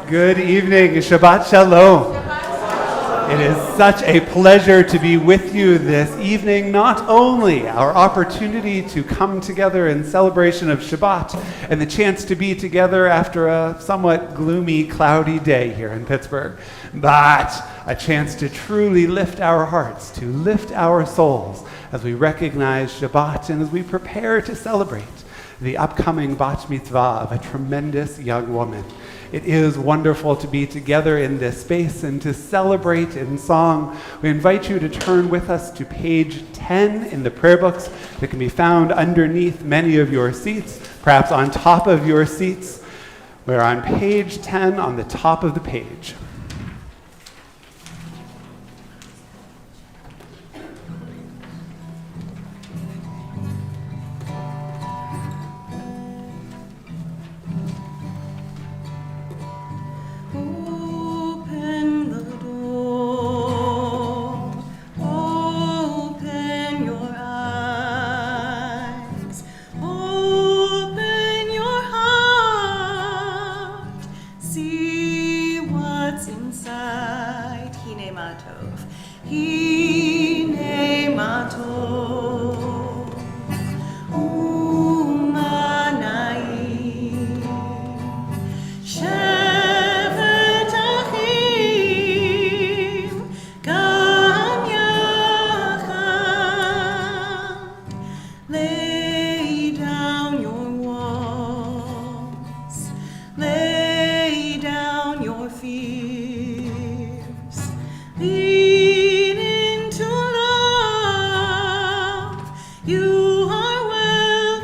Good evening, Shabbat Shalom. It is such a pleasure to be with you this evening. Not only our opportunity to come together in celebration of Shabbat and the chance to be together after a somewhat gloomy, cloudy day here in Pittsburgh, but a chance to truly lift our hearts, to lift our souls as we recognize Shabbat and as we prepare to celebrate the upcoming bat mitzvah of a tremendous young woman. It is wonderful to be together in this space and to celebrate in song. We invite you to turn with us to page 10 in the prayer books that can be found underneath many of your seats, perhaps on top of your seats. We're on page 10 on the top of the page. You are well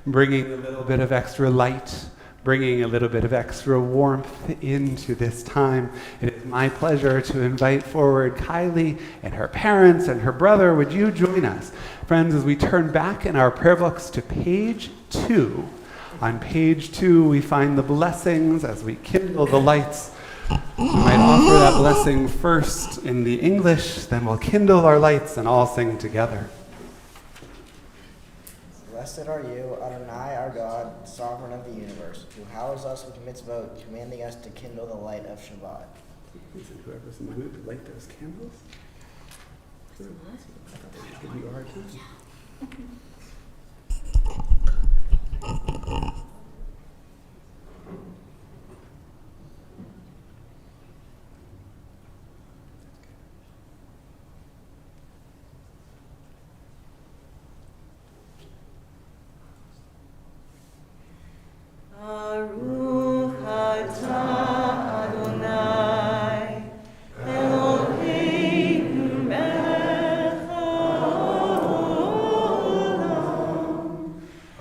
bringing a little bit of extra light, bringing a little bit of extra warmth into this time. It is my pleasure to invite forward Kylie and her parents and her brother. Would you join us, friends, as we turn back in our prayer books to page 2. On page 2, we find the blessings as we kindle the lights. We might offer that blessing first in the English, then we'll kindle our lights and all sing together. Blessed are you, Adonai, our God, sovereign of the universe, who howls us with mitzvot, commanding us to kindle the light of Shabbat. Please, whoever's in the mood to light those candles. I thought they would give you a hard time. Baruch atah Adonai, Eloheinu melech haolam,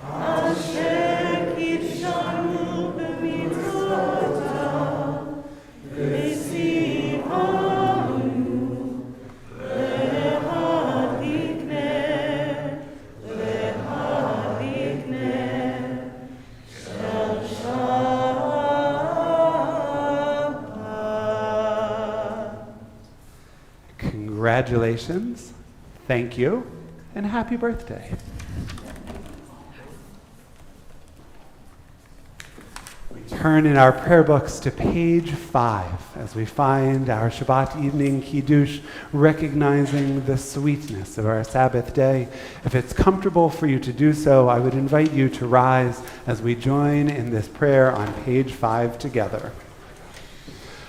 asher kitshanu b'mitzvotav, v'tzivanu lehadlikneh, Congratulations, thank you, and happy birthday. We turn in our prayer books to page 5 as we find our Shabbat evening Kiddush, recognizing the sweetness of our Sabbath day. If it's comfortable for you to do so, I would invite you to rise as we join in this prayer on page 5 together.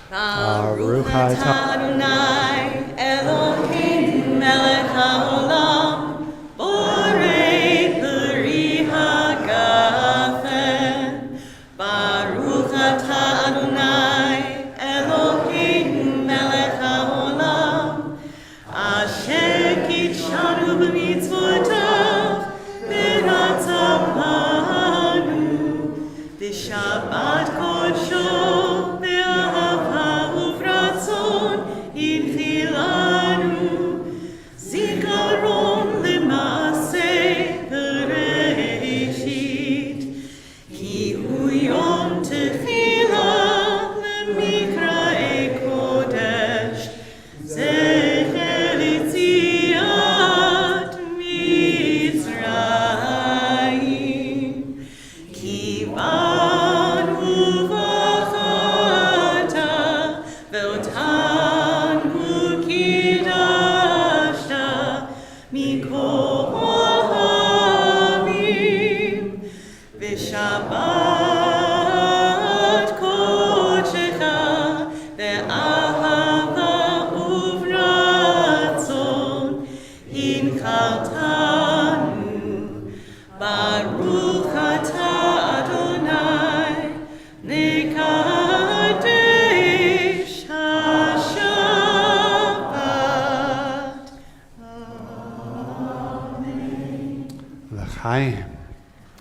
Baruch atah Adonai, Eloheinu melech haolam, borei peri hagafen. Baruch atah Adonai, Eloheinu melech haolam, asher kitshanu b'mitzvotav, v'ratzavanu, b'shabbat kodsho.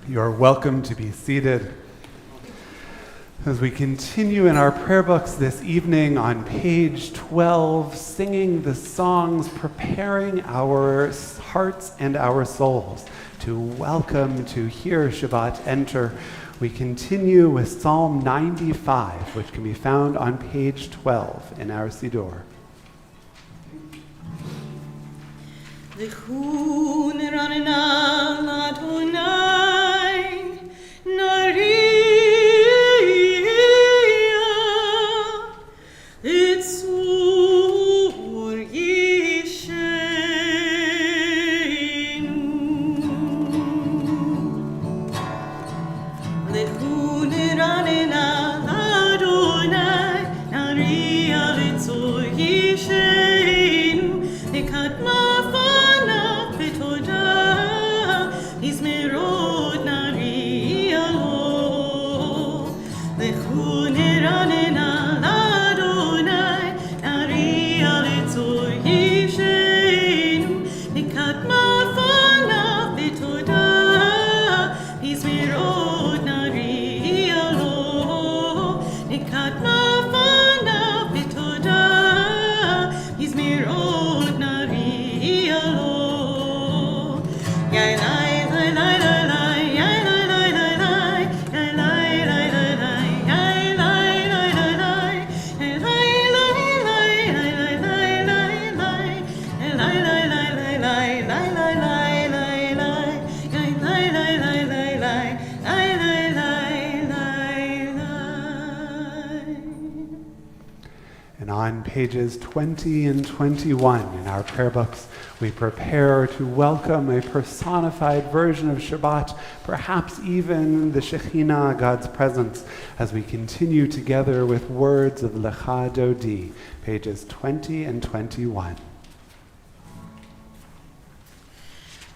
You're welcome to be seated. As we continue in our prayer books this evening on page 12, singing the songs, preparing our hearts and our souls to welcome, to hear Shabbat enter, we continue with Psalm 95, which can be found on page 12 in our Siddur. L'chu neranena l'Adonai, nariya, litzur yishenu. L'chu neranena l'Adonai, nariya, litzur yishenu, l'kadma. And on pages 20 and 21 in our prayer books, we prepare to welcome a personified version of Shabbat, perhaps even the Shekhinah, God's presence, as we continue together with words of Lecha Dodi, pages 20 and 21.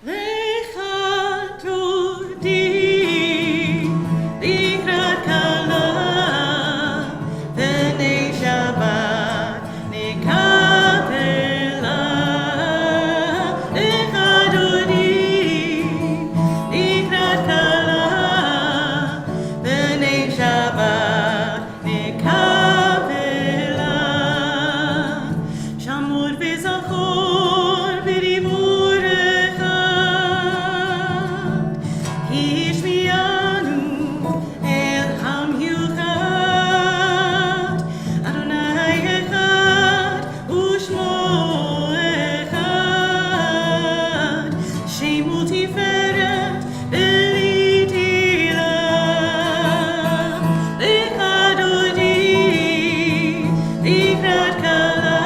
Lecha Dodi, Likrat Kala, V'nei Shabbat, Nikapela. Lecha Dodi, Likrat Kala, V'nei Shabbat, Nikapela. Shamur v'zachor v'diburecha, Hishmianu el ham yuchad, Adonai echad u'shmo echad, Shemu tiferet v'litila. Lecha Dodi, Likrat Kala,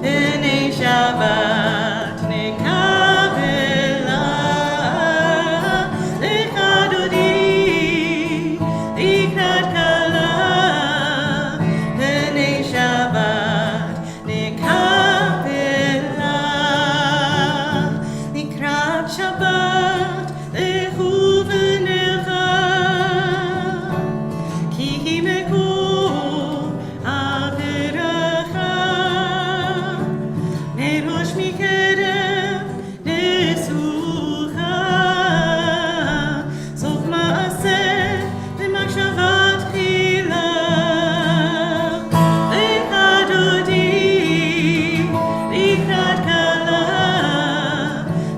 V'nei Shabbat, Nikapela. Lecha Dodi, Likrat Kala, V'nei Shabbat, Nikapela. Likrat Shabbat, Lechu v'nelcha, Ki hi mekor averacha, Merosh mikerem nesucha, Sof ma'aseh v'machshavat chila. Lecha Dodi, Likrat Kala,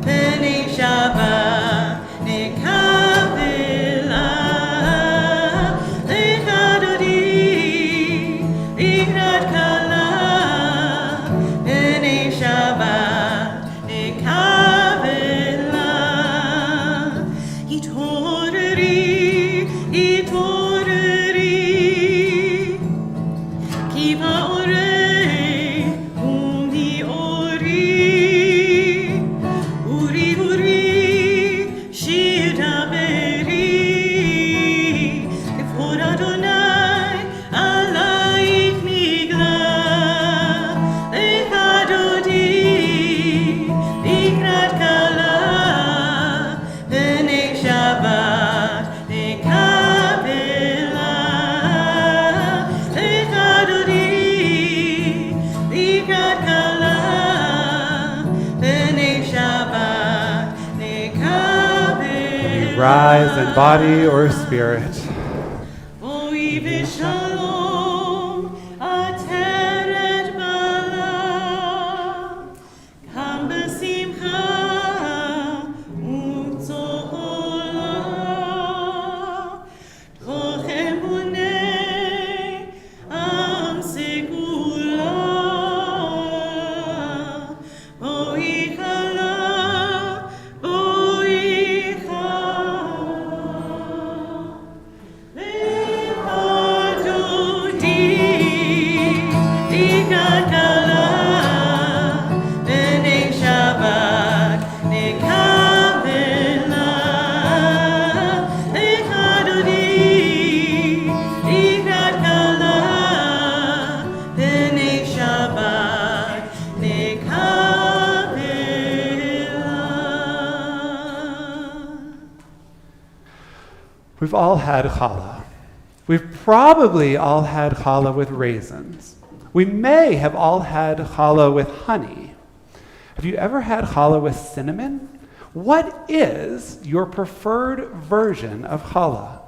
V'nei Shabbat, Nikapela. Lecha Dodi, Likrat Kala, V'nei Shabbat, Nikapela. Itoreri, Itoreri, Ki ba'orei umi ori, Uri uri shir daberi, Kevod Adonai alayich nigla. Lecha Dodi, Likrat Kala, V'nei Shabbat, Nikapela. Lecha Dodi, Likrat Kala, V'nei Shabbat, Nikapela. Rise in body or spirit. Oi v'shalom, ateret bala, Kam b'simcha u'tzola, Toch emunei am segula, Oi chala, Oi chala. Lecha Dodi, Likrat Kala, V'nei Shabbat, Nikapela. Lecha Dodi, Likrat Kala, V'nei Shabbat, Nikapela. We've all had challah. We've probably all had challah with raisins. We may have all had challah with honey. Have you ever had challah with cinnamon? What is your preferred version of challah?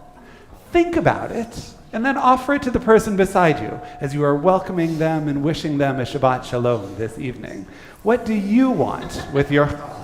Think about it and then offer it to the person beside you as you are welcoming them and wishing them a Shabbat Shalom this evening. What do you want with your challah?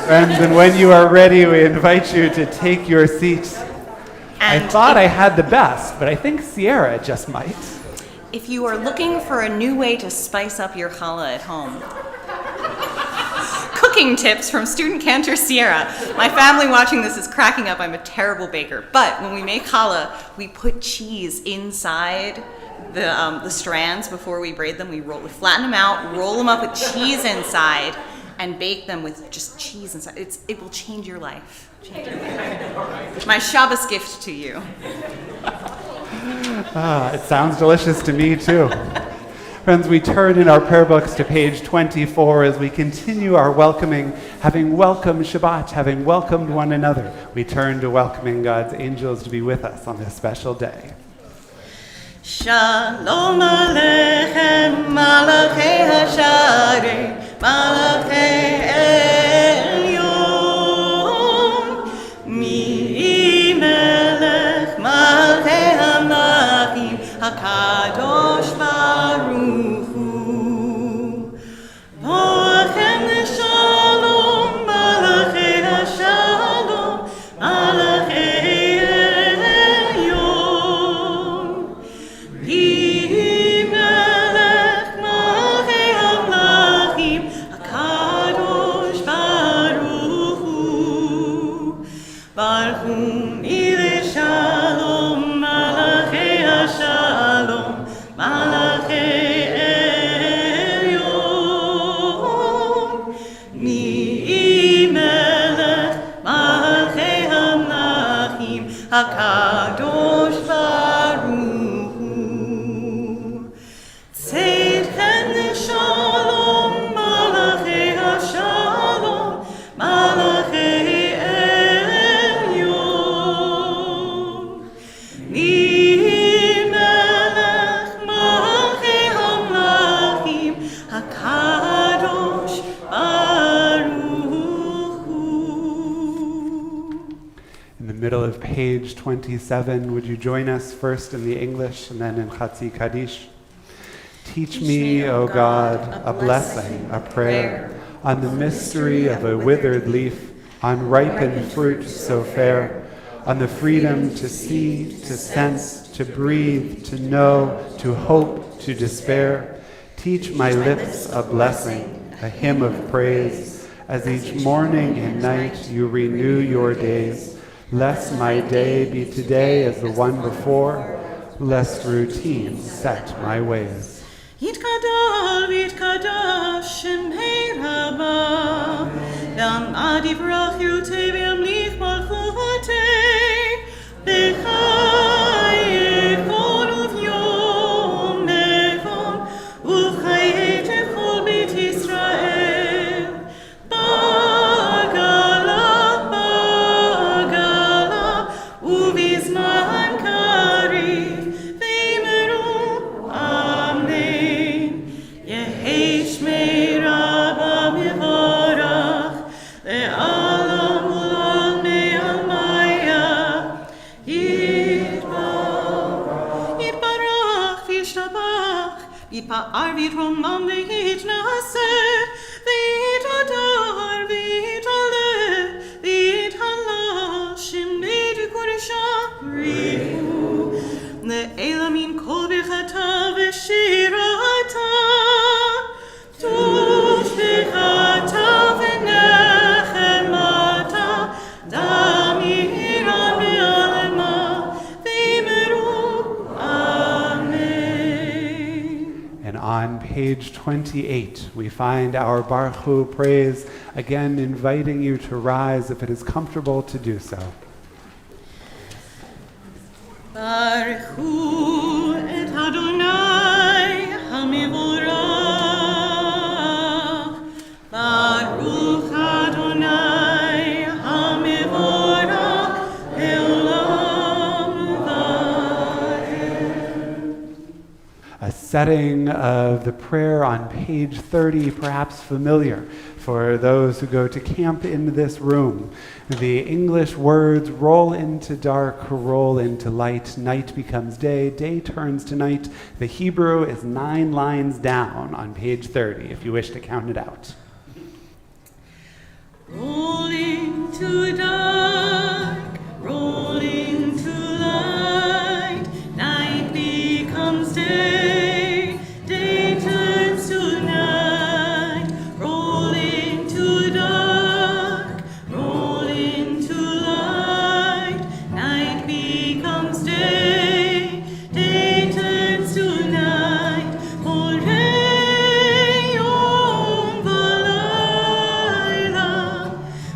Friends, and when you are ready, we invite you to take your seat. I And thought I had the best, but I think Sierra just might. if you are looking for a new way to spice up your challah at home, cooking tips from student Cantor Sierra. My family watching this is cracking up. I'm a terrible baker. But when we make challah, we put cheese inside the strands before we braid them. We flatten them out, roll them up with cheese inside, and bake them with just cheese inside. It will change your life. My Shabbos gift to you. It sounds delicious to me, too. Friends, we turn in our prayer books to page 24 as we continue our welcoming, having welcomed Shabbat, having welcomed one another. We turn to welcoming God's angels to be with us on this special day. Shalom Aleichem, Malachei Hasharei, Malachei Elyon, Mi Melech Malchei Hamlachim, HaKadosh Baruch Hu. Boachem L'Shalom, Malachei Hashalom, Malachei Elyon, Mi Melech Malchei Hamlachim, HaKadosh Baruch Hu. Baruch Hu Milei Shalom, Malachei Hashalom, Malachei Elyon, Mi Melech Malchei Hamlachim, HaKadosh Baruch Hu. Tzedchen Shalom, Malachei Hashalom, Malachei Elyon, Mi Melech Malchei Hamlachim, HaKadosh Baruch Hu. In the middle of page 27, would you join us first in the English and then in Chatzi Kaddish? Teach me, O God, a blessing, a prayer, on the mystery of a withered leaf, on ripened fruit so fair, on the freedom to see, to sense, to breathe, to know, to hope, to despair. Teach my lips a blessing, a hymn of praise, as each morning and night you renew your days. Lest my day be today as the one before, lest routine set my ways. Yitkadal v'yitkadash Shemei Rabbah, Ve'amad yivrach Yotei ve'yamlich malchutei, B'chayei kol uv'yom echon, uv'chayei kol Beit Yisrael. Bagala, uv'izman kariv, ve'yimeru Amen. Yehei Shmei Rabbah mivorach, le'alam u'l'almei almaya. Yitbarach v'yishtabach, yitpa'ar v'yitromam v'yitnaseh, v'yitadar v'yitaleh, v'yithalah shemei d'kodesh rihu. Le'elamin kol b'chata v'shirata, tush b'chata v'nechemata, damira be'alema, v'yimeru Amen. And on page 28, we find our Baruch Hu praise, again inviting you to rise if it is comfortable to do so. Baruch Hu et Adonai HaMevorach, Baruch Adonai HaMevorach, Le'olam Va'ed. A setting of the prayer on page 30, perhaps familiar for those who go to camp in this room. The English words roll into dark, roll into light, night becomes day, day turns to night. The Hebrew is 9 lines down on page 30, if you wish to count it out. rolling to dark, rolling to light. Night becomes day, day turns to night. Rolling to dark, rolling to light. Night becomes day, day turns to night. Yom v'layla,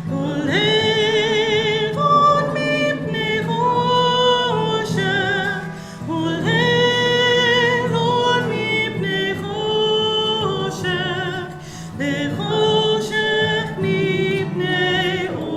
Olel v'od mipnei choshech, Olel v'od mipnei choshech, v'choshech mipnei or.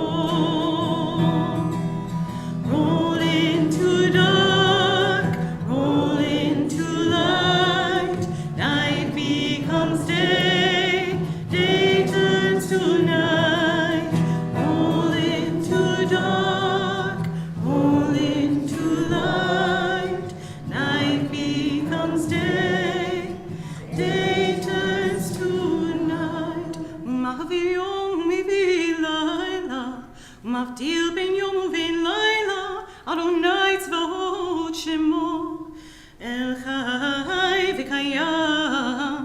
Rolling to dark, rolling to light. Night becomes day, day turns to night. Rolling to dark, rolling to light. Night becomes day, day turns to night. Mavir yom mivir laila, mavdil ben yom uven laila. Adonai tzvaot shemo, El Chai v'kayam,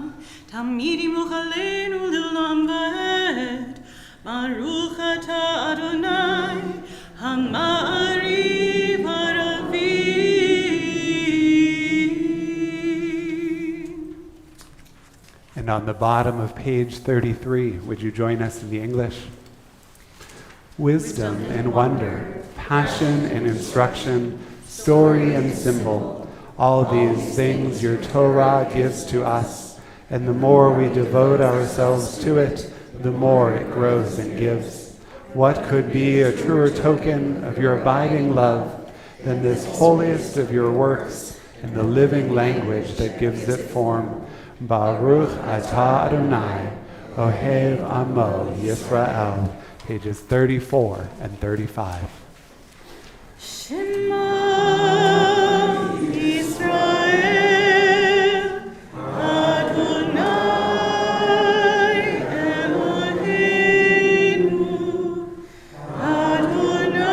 Tamid yimloch aleinu le'olam va'ed. Baruch ata Adonai, Hama'ariv haravim. And on the bottom of page 33, would you join us in the English? Wisdom and wonder, passion and instruction, story and symbol, all these things your Torah gives to us, and the more we devote ourselves to it, the more it grows and gives. What could be a truer token of your abiding love than this holiest of your works and the living language that gives it form? Baruch atah Adonai, Ohev Amo Yisrael, pages 34 and 35. Shema Yisrael, Adonai Eloheinu, Adonai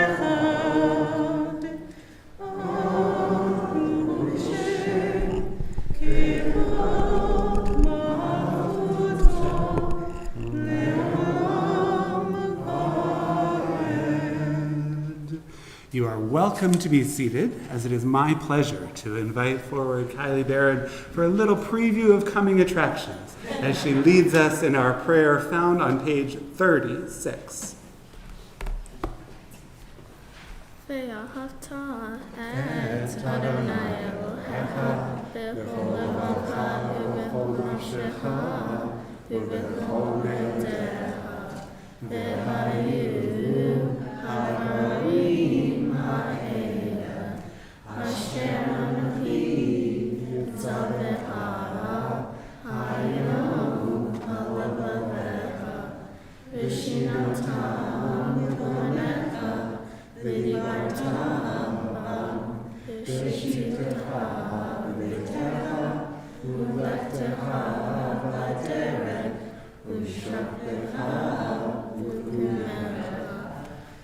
Echad. Moshe kivod malchuto le'olam vaed. You are welcome to be seated, as it is my pleasure to invite forward Kylie Barron for a little preview of coming attractions as she leads us in our prayer found on page 36. ואהבת את אדוני אלוהיך בכל לבבך ובכל נפשך ובכל מאודיך. והיו הדברים האלה אשר אנוכי מצווך היום על לבבך ושיננתם בלבבך ודיברת בם בשיטתך בביתך ובלכתך בדרך ובשוכבך ובקומך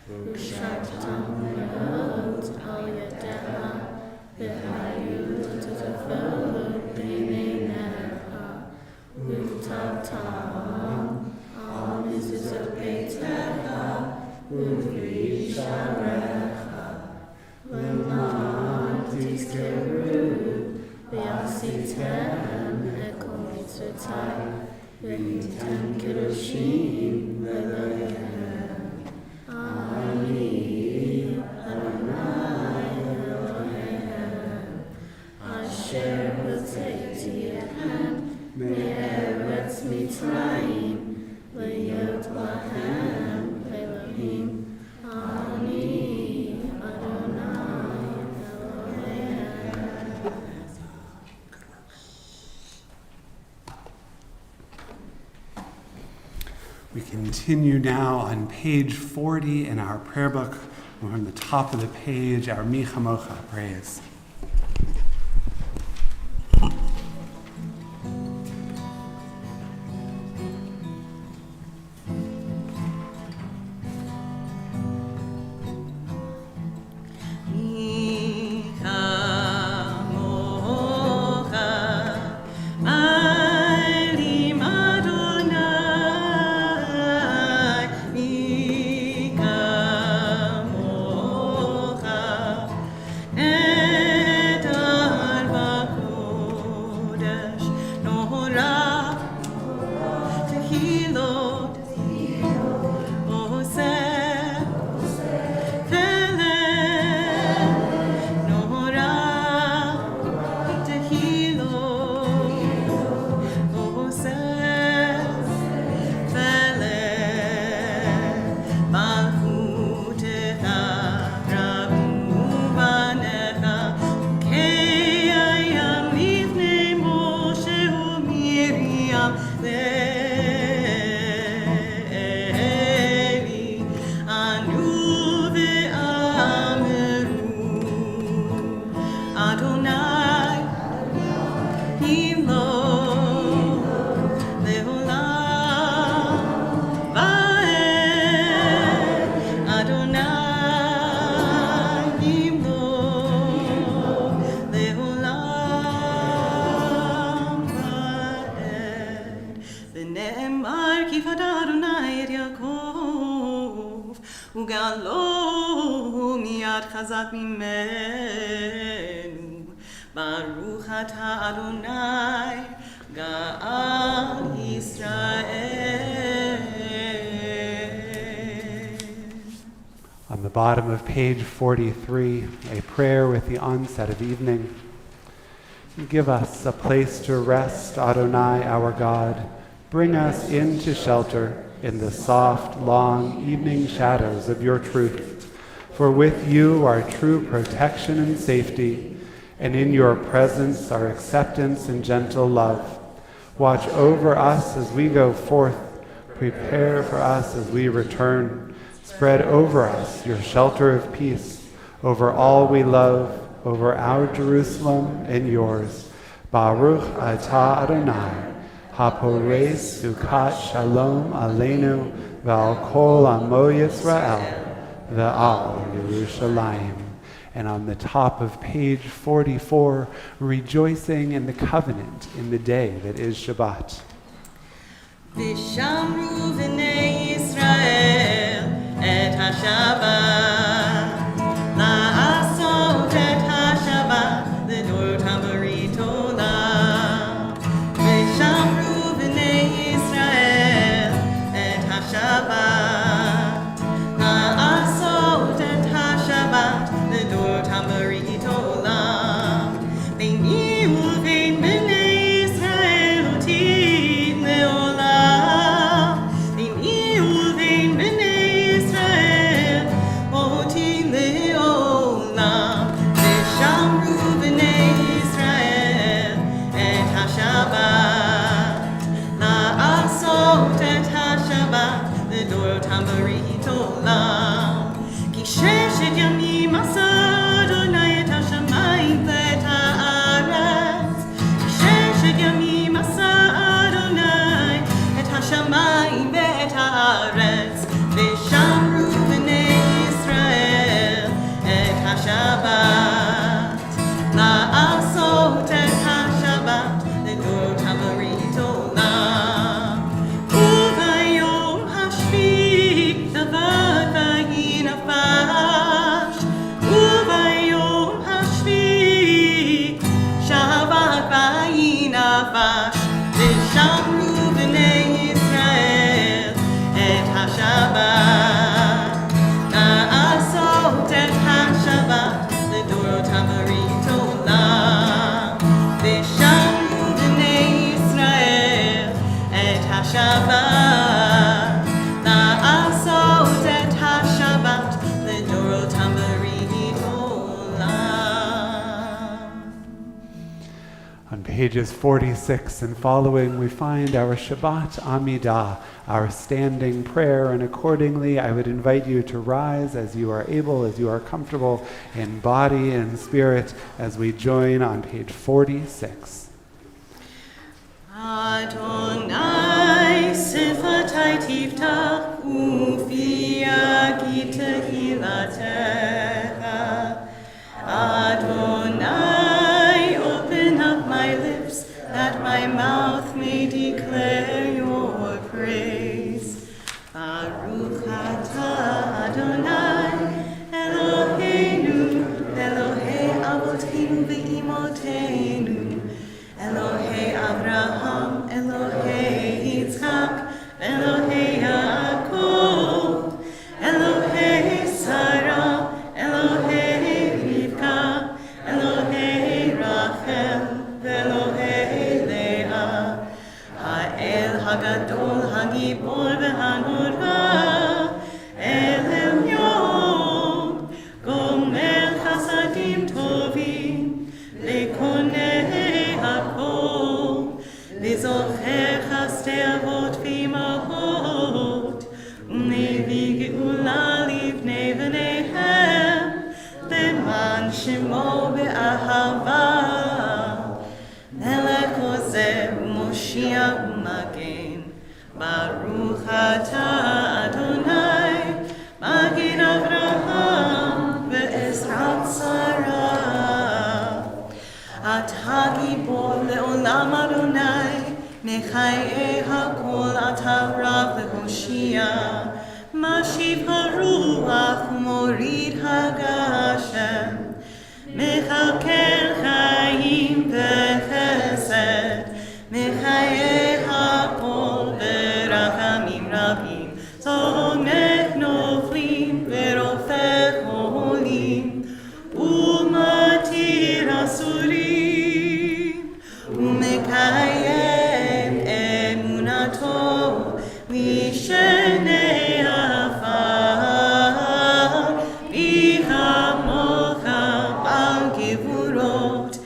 וקשרתם מאוד על ידיך והיו תטפלות בעיניך וכתבתם על מזוזות ביתך ובפרי שעריך ולמען תזכרו ועשיתם את כל מצוותיי והייתם קדושים לאלוהיכם. אני אדוני אלוהיכם אשר הוצאתי אתכם מארץ מצרים להיות לכם אלוהים. אני אדוני אלוהיכם. We continue now on page 40 in our prayer book. We're on the top of the page, our Mi Chamocha praise. וגאלו מיד חזק ממנו. ברוך אתה אדוני, גאל ישראל. On the bottom of page 43, a prayer with the onset of evening. Give us a place to rest, Adonai, our God. Bring us into shelter in the soft, long evening shadows of your truth. For with you are true protection and safety, and in your presence are acceptance and gentle love. Watch over us as we go forth. Prepare for us as we return. Spread over us your shelter of peace, over all we love, over our Jerusalem and yours. Baruch atah Adonai, haporei sukat shalom aleinu v'al kol amo Yisrael v'al Yerushalayim. And on the top of page 44, rejoicing in the covenant in the day that is Shabbat. V'shamru b'nei Yisrael et ha-Shabbat, la'asot et ha-Shabbat, l'dorotam b'rit olam. V'shamru b'nei Yisrael et ha-Shabbat, la'asot et ha-Shabbat, l'dorotam b'rit olam. Beini u'bein b'nei Yisrael u'tid le'olam. Beini u'bein b'nei Pages 46 and following, we find our Shabbat Amidah, our standing prayer, and accordingly, I would invite you to rise as you are able, as you are comfortable in body and spirit, as we join on page 46. Adonai sifatai tiftach ufi agita hilatecha. Adonai, open up my lips, that my mouth may declare your praise. Baruch atah Adonai, Eloheinu, Elohei avoteinu ve'imotenu, Elohei Abraham, Elohei Yitzchak, Elohei Yaakov, Elohei Sarah, Elohei Rivka, Elohei Rachel, Elohei Leah, Ha'el Hagadol, Hagibor v'Hanora, El Elyon, Gomer Chasadim Tovim, Lekonei Hakol, V'zocher Chasdei Avot v'imahot, U'nevi Geula livnei v'neihem, Leman Shemo be'ahava, Melech Ozeh u'Moshiach u'Magen, Baruch atah Adonai, Magid Avraham ve'ezrat Sarah. Atah gibor le'olam Adonai, Mechayei hakol atah rav le'hoshia, משיב הרוח ומוריד הגשם, מכלכל חיים וחסד, מחיה הכל ברחמים רבים, צונח נופלים ורופא חולים, ומתיר אסורים, ומקיים אמונתו משני עפר, מי כמוך על גבורות,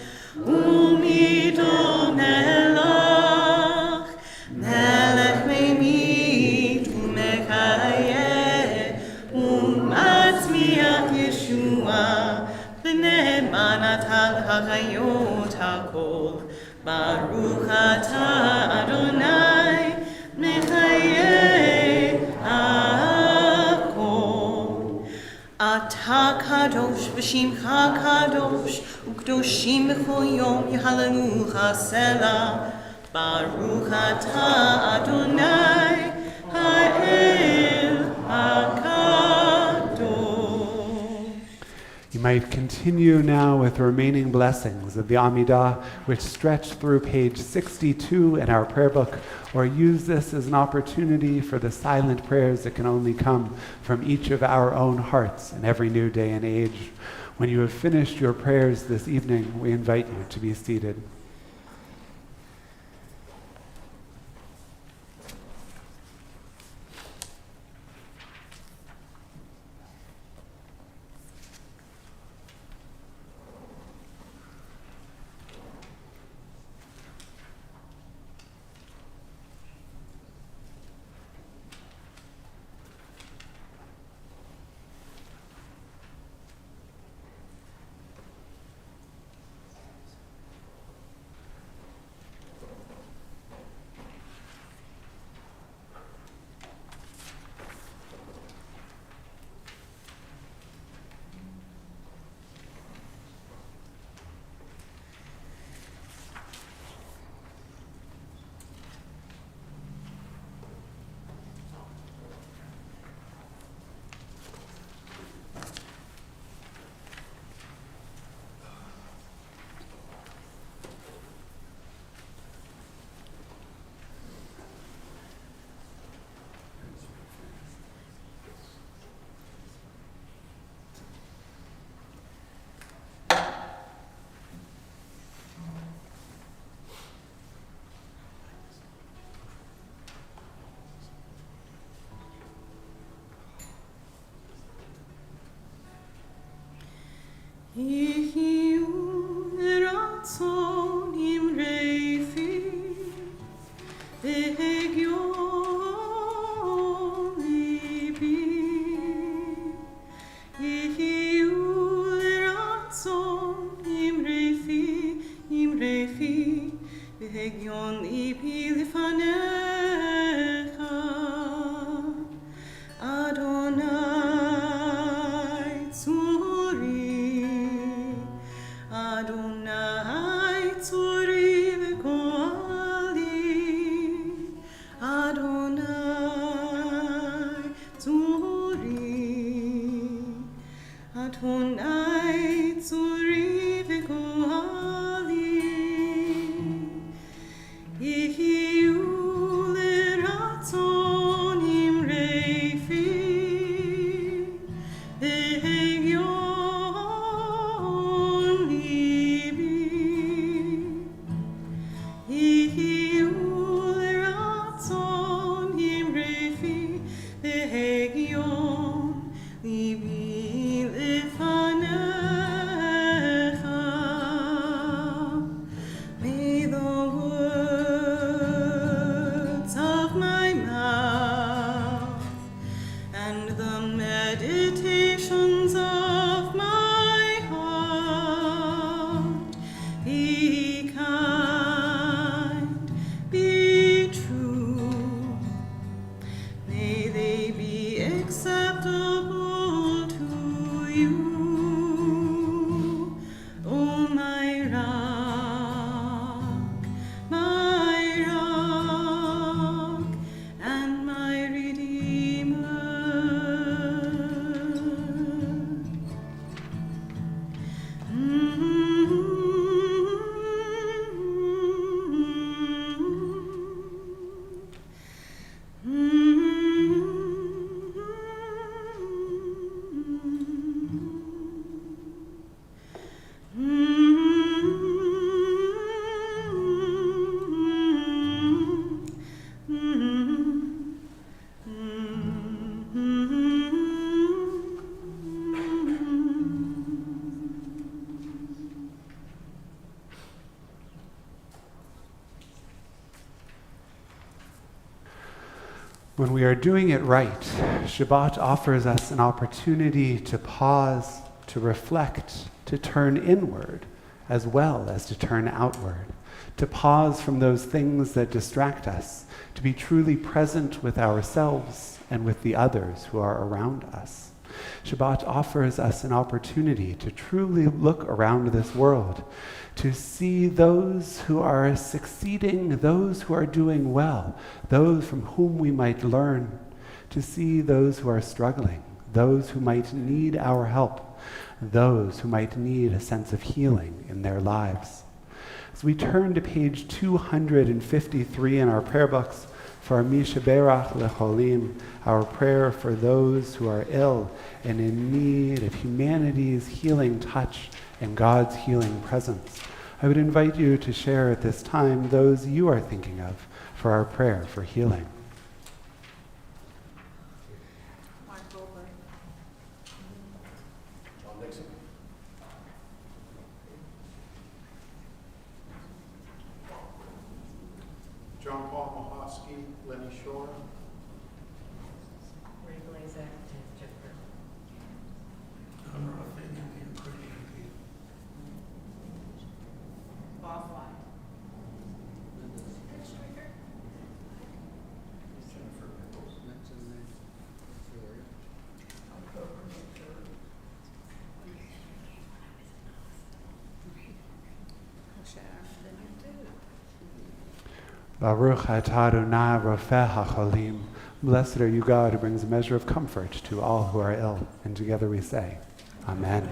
ומי דומה לך, מלך ממית ומחיה, ומצמיח ישועה, בנאמנת על החיות הכל. ברוך אתה אדוני מחיי הכל. אתה קדוש ושמך קדוש, וקדושים בכל יום יהללוך סלה. ברוך אתה אדוני האל הקדוש. You might continue now with the remaining blessings of the Amidah, which stretch through page 62 in our prayer book, or use this as an opportunity for the silent prayers that can only come from each of our own hearts in every new day and age. When you have finished your prayers this evening, we invite you to be seated. יחיו לרצון אמרי פי, והגיון ליבי. יחיו לרצון אמרי פי, והגיון ליבי לפניך. אדוני צורי, Adonai tzuri v'koali, Adonai tzuri, Adonai tzuri v'koali. Yehiu l'ratzon imrei fi, v'hegion libi. Yehiu l'ratzon imrei fi, v'hegion libi lefanecha. May the words of my mouth and the meditations of my heart be kind, be true. May they be acceptable to you, O my rock, and my redeemer. When we are doing it right, Shabbat offers us an opportunity to pause, to reflect, to turn inward, as well as to turn outward, to pause from those things that distract us, to be truly present with ourselves and with the others who are around us. Shabbat offers us an opportunity to truly look around this world, to see those who are succeeding, those who are doing well, those from whom we might learn, to see those who are struggling, those who might need our help, those who might need a sense of healing in their lives. As we turn to page 253 in our prayer books for Mishaberach Lecholim, our prayer for those who are ill and in need of humanity's healing touch and God's healing presence, I would invite you to share at this time those you are thinking of for our prayer for healing. John Paul Mahosky, Lenny Shore. Baruch atah Adonai rofeh hacholim. Blessed are you, God, who brings a measure of comfort to all who are ill. And together we say, Amen.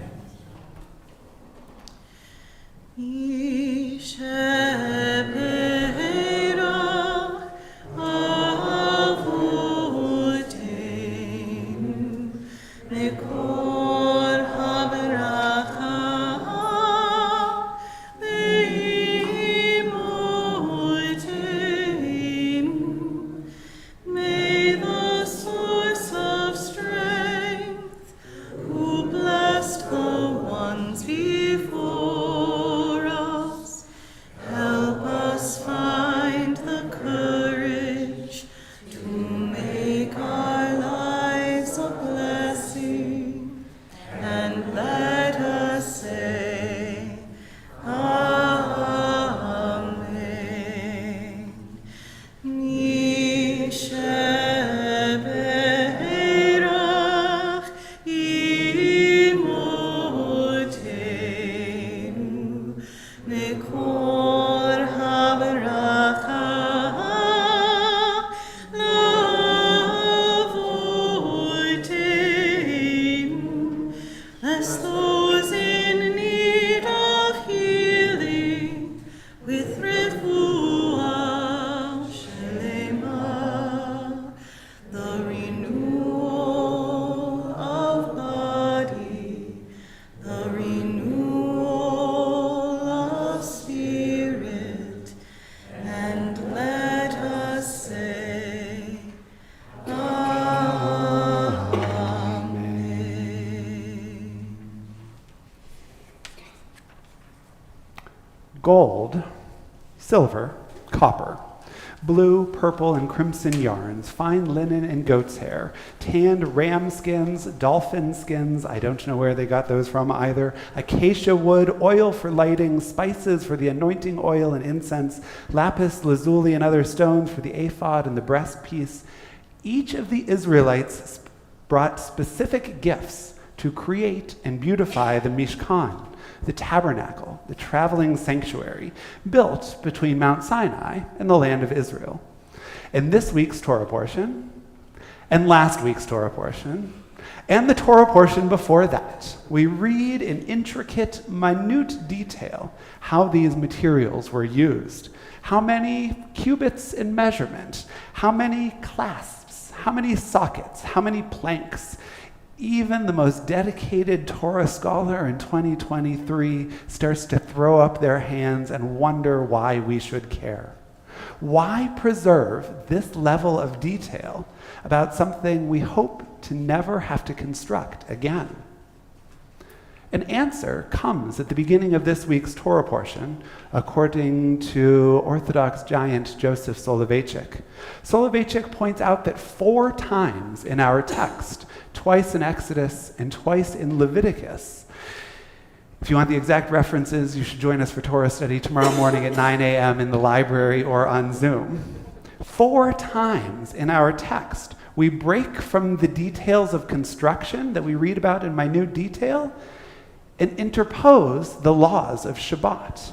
Gold, silver, copper, blue, purple, and crimson yarns, fine linen and goat's hair, tanned ram skins, dolphin skins, I don't know where they got those from either, acacia wood, oil for lighting, spices for the anointing oil and incense, lapis lazuli and other stones for the ephod and the breastpiece. Each of the Israelites brought specific gifts to create and beautify the Mishkan, the tabernacle, the traveling sanctuary, built between Mount Sinai and the land of Israel. In this week's Torah portion, and last week's Torah portion, and the Torah portion before that, we read in intricate, minute detail how these materials were used, how many cubits in measurement, how many clasps, how many sockets, how many planks. Even the most dedicated Torah scholar in 2023 starts to throw up their hands and wonder why we should care. Why preserve this level of detail about something we hope to never have to construct again? An answer comes at the beginning of this week's Torah portion, according to Orthodox giant Joseph Soloveitchik. Soloveitchik points out that 4 times in our text, twice in Exodus and twice in Leviticus. If you want the exact references, you should join us for Torah study tomorrow morning at 9 a.m. in the library or on Zoom. 4 times in our text, we break from the details of construction that we read about in minute detail and interpose the laws of Shabbat.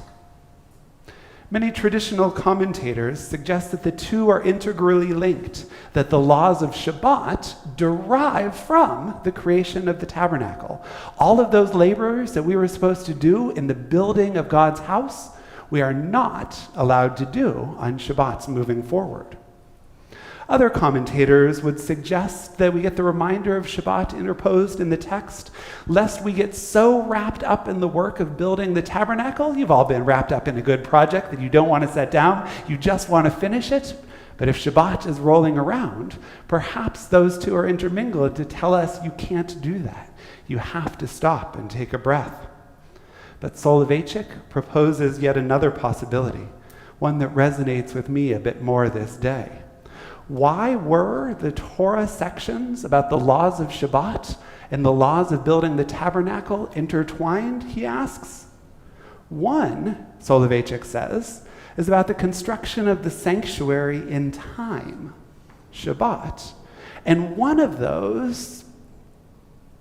Many traditional commentators suggest that the two are integrally linked, that the laws of Shabbat derive from the creation of the tabernacle. All of those laborers that we were supposed to do in the building of God's house, we are not allowed to do on Shabbats moving forward. Other commentators would suggest that we get the reminder of Shabbat interposed in the text, lest we get so wrapped up in the work of building the tabernacle. You've all been wrapped up in a good project that you don't want to set down, you just want to finish it. But if Shabbat is rolling around, perhaps those two are intermingled to tell us you can't do that. You have to stop and take a breath. But Soloveitchik proposes yet another possibility, one that resonates with me a bit more this day. Why were the Torah sections about the laws of Shabbat and the laws of building the tabernacle intertwined, he asks? One, Soloveitchik says, is about the construction of the sanctuary in time, Shabbat. And one of those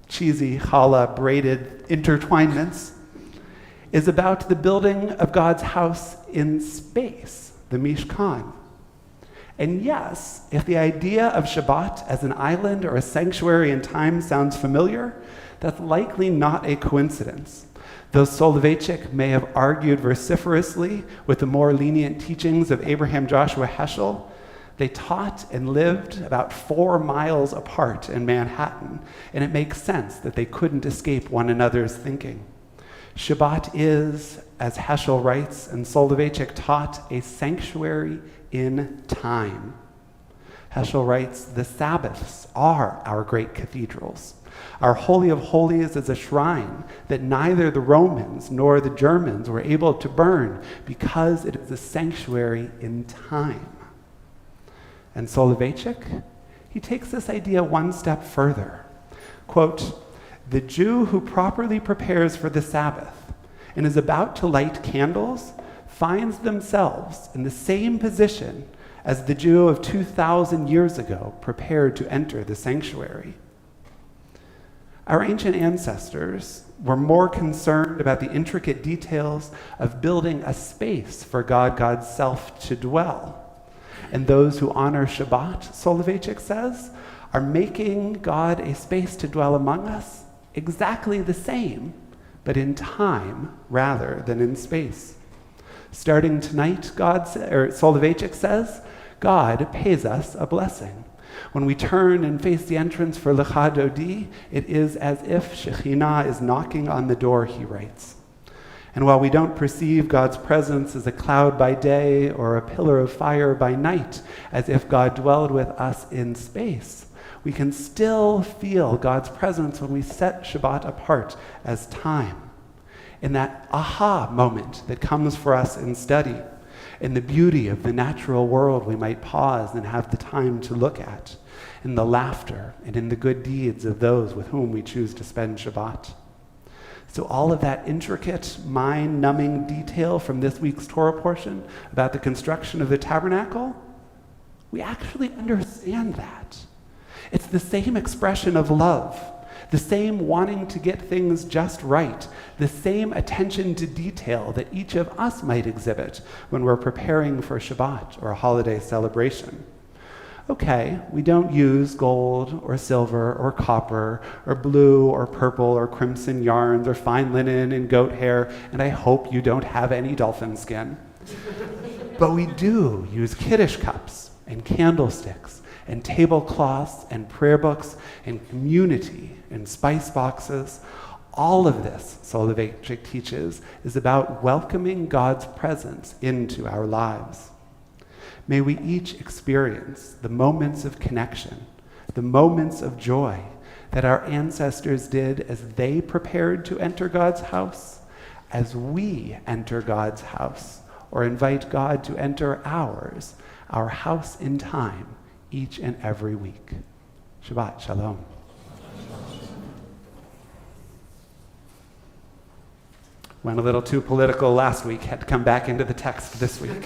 cheesy challah braided intertwinements is about the building of God's house in space, the Mishkan. And yes, if the idea of Shabbat as an island or a sanctuary in time sounds familiar, that's likely not a coincidence. Though Soloveitchik may have argued vociferously with the more lenient teachings of Abraham Joshua Heschel, they taught and lived about 4 miles apart in Manhattan, and it makes sense that they couldn't escape one another's thinking. Shabbat is, as Heschel writes and Soloveitchik taught, a sanctuary in time. Heschel writes, the Sabbaths are our great cathedrals. Our Holy of Holies is a shrine that neither the Romans nor the Germans were able to burn because it is a sanctuary in time. And Soloveitchik, he takes this idea one step further. Quote, the Jew who properly prepares for the Sabbath and is about to light candles finds themselves in the same position as the Jew of 2,000 years ago prepared to enter the sanctuary. Our ancient ancestors were more concerned about the intricate details of building a space for God's self to dwell. And those who honor Shabbat, Soloveitchik says, are making God a space to dwell among us exactly the same, but in time rather than in space. Starting tonight, Soloveitchik says, God pays us a blessing. When we turn and face the entrance for Lecha Dodi, it is as if Shekhinah is knocking on the door, he writes. And while we don't perceive God's presence as a cloud by day or a pillar of fire by night, as if God dwelled with us in space, we can still feel God's presence when we set Shabbat apart as time. In that aha moment that comes for us in study, in the beauty of the natural world we might pause and have the time to look at, in the laughter and in the good deeds of those with whom we choose to spend Shabbat. So all of that intricate, mind-numbing detail from this week's Torah portion about the construction of the tabernacle, we actually understand that. It's the same expression of love, the same wanting to get things just right, the same attention to detail that each of us might exhibit when we're preparing for Shabbat or a holiday celebration. Okay, we don't use gold or silver or copper or blue or purple or crimson yarns or fine linen and goat hair, and I hope you don't have any dolphin skin. But we do use Kiddush cups and candlesticks and tablecloths and prayer books and community and spice boxes. All of this, Soloveitchik teaches, is about welcoming God's presence into our lives. May we each experience the moments of connection, the moments of joy that our ancestors did as they prepared to enter God's house, as we enter God's house, or invite God to enter ours, our house in time, each and every week. Shabbat Shalom. Went a little too political last week, had to come back into the text this week.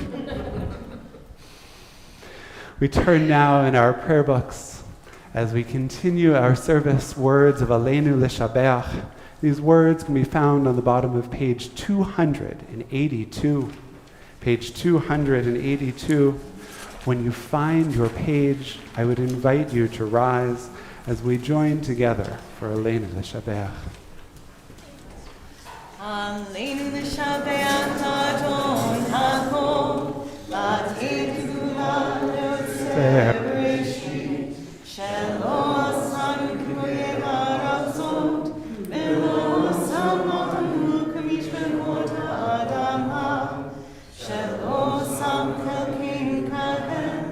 We turn now in our prayer books as we continue our service, words of Aleinu L'Shabeach. These words can be found on the bottom of page 282. Page 282. When you find your page, I would invite you to rise as we join together for Aleinu L'Shabeach. Aleinu l'shabeach Adon Hakol, Lateitu celebration. Shelo asanu k'moyeg haratzot, velo samotanu k'mishpachot ha'adam ha. Shelo sam chelkeinu kahem,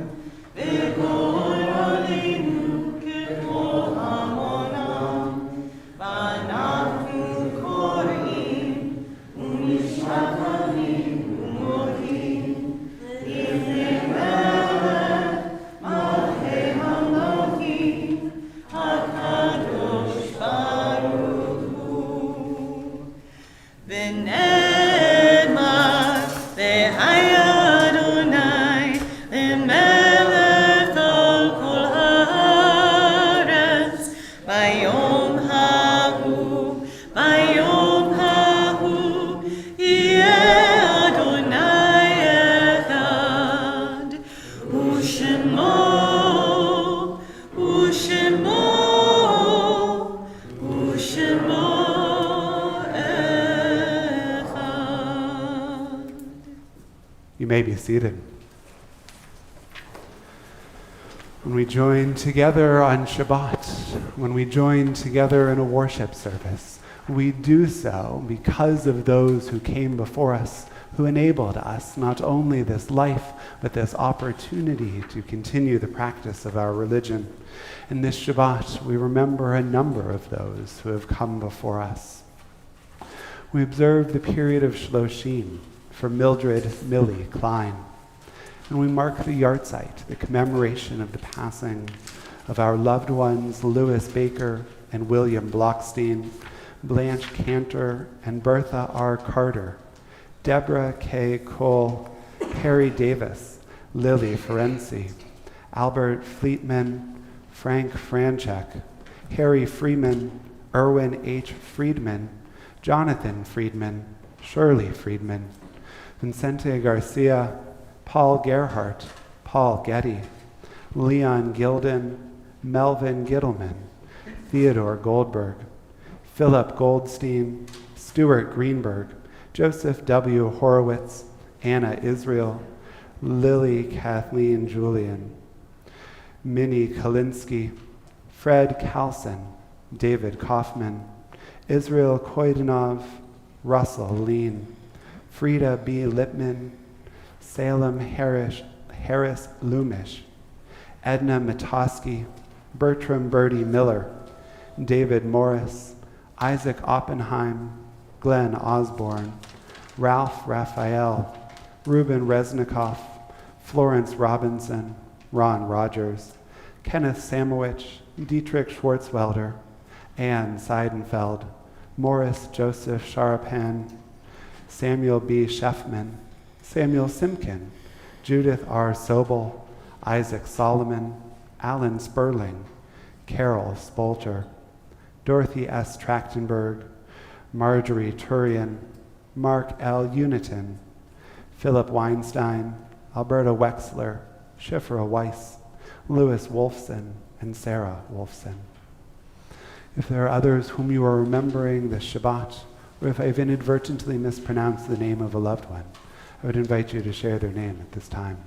v'kol aleinu k'kol hamonam. V'anachnu korim, u'mishtachanim u'modim, l'ifnei melech, malchei hamlokim, hakadosh baruch hu. V'nedmar v'haya Adonai, l'melech al kol haaretz, vayom hahu, vayom hahu, yeh Adonai echad, u'shemo, u'shemo, u'shemo echad. You may be seated. When we join together on Shabbat, when we join together in a worship service, we do so because of those who came before us, who enabled us not only this life, but this opportunity to continue the practice of our religion. In this Shabbat, we remember a number of those who have come before us. We observe the period of Shloshim for Mildred Millie Klein. And we mark the yahrzeit, the commemoration of the passing of our loved ones, Louis Baker and William Blockstein, Blanche Cantor and Bertha R. Carter, Deborah K. Cole, Harry Davis, Lily Ferenczi, Albert Fleetman, Frank Franchek, Harry Freeman, Erwin H. Friedman, Jonathan Friedman, Shirley Friedman, Vicente Garcia, Paul Gerhardt, Paul Getty, Leon Gilden, Melvin Gittleman, Theodore Goldberg, Philip Goldstein, Stuart Greenberg, Joseph W. Horowitz, Anna Israel, Lily Kathleen Julian, Minnie Kalinsky, Fred Kalson, David Kaufman, Israel Koidanov, Russell Lean, Frida B. Lippman, Salem Harris Lumish, Edna Matoski, Bertram Birdie Miller, David Morris, Isaac Oppenheim, Glenn Osborne, Ralph Raphael, Ruben Resnikoff, Florence Robinson, Ron Rogers, Kenneth Samowich, Dietrich Schwartzwelder, Ann Seidenfeld, Morris Joseph Sharapan, Samuel B. Sheffman, Samuel Simkin, Judith R. Sobel, Isaac Solomon, Alan Sperling, Carol Spolter, Dorothy S. Trachtenberg, Marjorie Turian, Mark L. Uniton, Philip Weinstein, Alberta Wexler, Shifra Weiss, Louis Wolfson, and Sarah Wolfson. If there are others whom you are remembering this Shabbat, or if I've inadvertently mispronounced the name of a loved one, I would invite you to share their name at this time.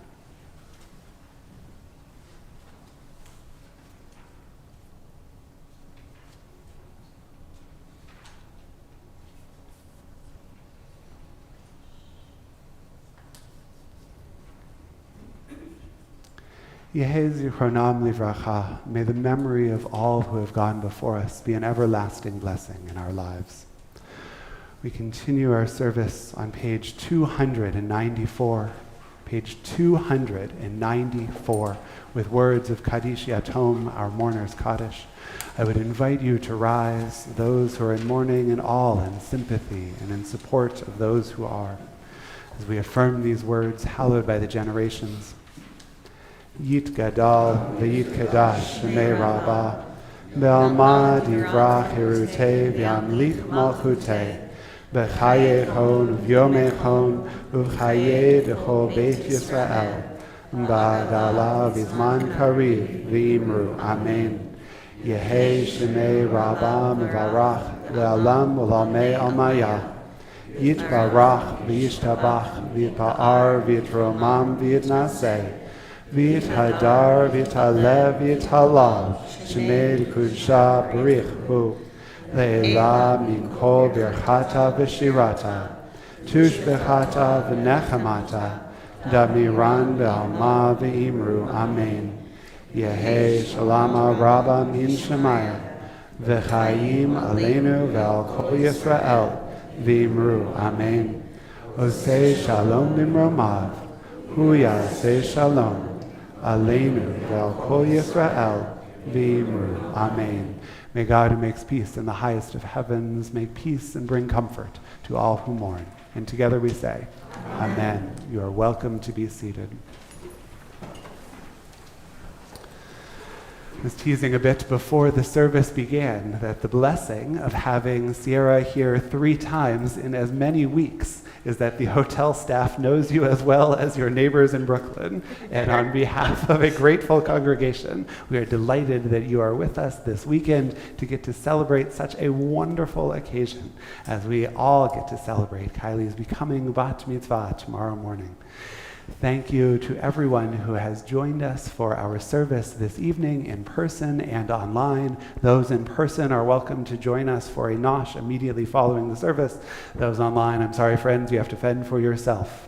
Yehi zichronam livracha. May the memory of all who have gone before us be an everlasting blessing in our lives. We continue our service on page 294. Page 294, with words of Kaddish Yatom, our mourner's Kaddish. I would invite you to rise, those who are in mourning and all in sympathy and in support of those who are. As we affirm these words, hallowed by the generations. Yit Gadal v'yit Kadash v'mei Rabbah, Be'alma divrach hirutei v'yamlik malchutei, B'chayechon v'yomechon v'chayei d'chol Beit Yisrael, Ba'adala v'zman kariv v'imru. Amen. Yehei Shemei Rabbah Mevarach Le'alam U'Lamei Almayah. Yitbarach v'yishtabach v'yitpa'ar v'yitromam v'yitnaseh v'yithadar v'yitalev v'yithalal Shemei L'Kudsha Barich Hu Le'ela Min Kol Birchata V'Shirata Tushbechata V'Nechamata Damiran Be'alma V'Imru. Amen. Yehei Shalama Rabba Min Shemaya V'Chaim Aleinu Ve'al Kol Yisrael V'Imru. Amen. Osei Shalom B'Mromav Hu Yaseh Shalom Aleinu Ve'al Kol Yisrael V'Imru. Amen. May God, who makes peace in the highest of heavens, make peace and bring comfort to all who mourn. And together we say, Amen. You are welcome to be seated. I was teasing a bit before the service began that the blessing of having Sierra here 3 times in as many weeks is that the hotel staff knows you as well as your neighbors in Brooklyn. And on behalf of a grateful congregation, we are delighted that you are with us this weekend to get to celebrate such a wonderful occasion as we all get to celebrate Kylie's becoming bat mitzvah tomorrow morning. Thank you to everyone who has joined us for our service this evening in person and online. Those in person are welcome to join us for a nosh immediately following the service. Those online, I'm sorry, friends, you have to fend for yourself.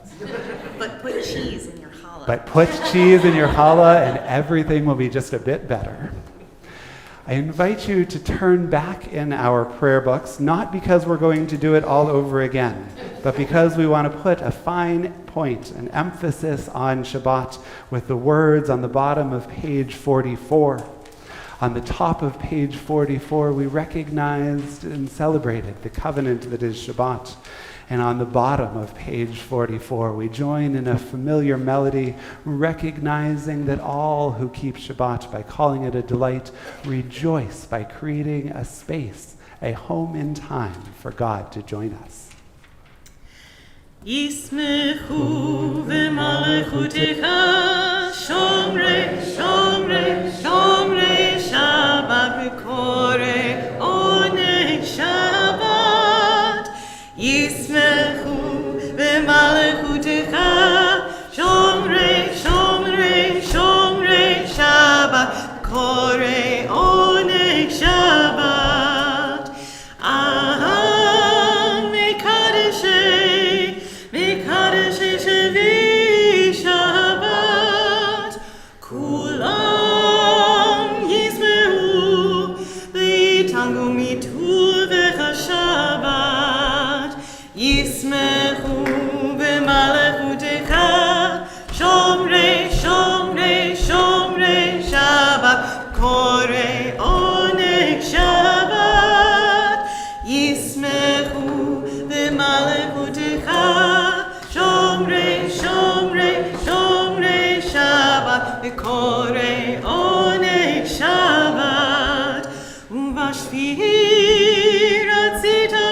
But put cheese in your challah. But put cheese in your challah and everything will be just a bit better. I invite you to turn back in our prayer books, not because we're going to do it all over again, but because we want to put a fine point, an emphasis on Shabbat with the words on the bottom of page 44. On the top of page 44, we recognized and celebrated the covenant that is Shabbat. And on the bottom of page 44, we join in a familiar melody, recognizing that all who keep Shabbat by calling it a delight rejoice by creating a space, a home in time for God to join us. Yismechu v'malechutecha shomrei, shomrei, shomrei Shabbat v'korei onei Shabbat. Yismechu v'malechutecha shomrei, shomrei, shomrei Shabbat v'korei onei Shabbat. Aham mekadeshei, mekadeshei shevi Shabbat. Kulam yismehu v'yitangu mitul v'chashabat. Yismechu v'malechutecha shomrei, shomrei, shomrei Shabbat korei onei Shabbat. Yismechu v'malechutecha shomrei, shomrei, shomrei Shabbat korei onei Shabbat. Uvashvihi ratzita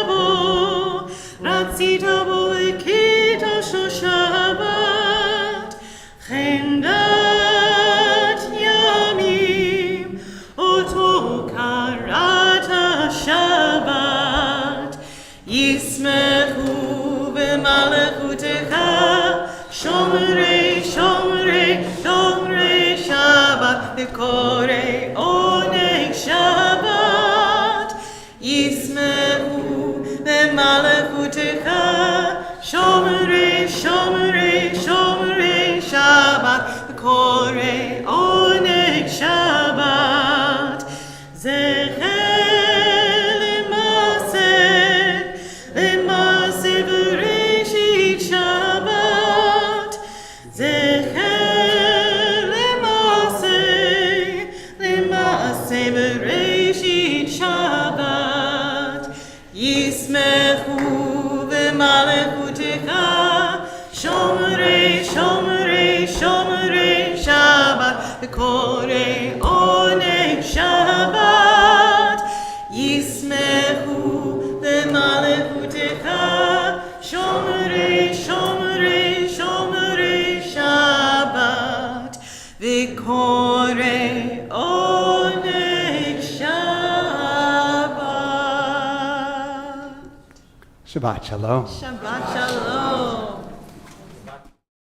bo l'kidosho Shabbat. Chendat yamim oto karata Shabbat. Yismechu v'malechutecha shomrei, shomrei, shomrei Shabbat v'korei onei Shabbat. Yismechu v'malechutecha shomrei, shomrei, shomrei Shabbat v'korei onei ישמחו במלכותך, שומרי שומרי שומרי שבת, וקוראי עונג שבת. ישמחו במלכותך, שומרי שומרי שומרי שבת, וקוראי עונג שבת. Shabbat Shalom. Shabbat Shalom.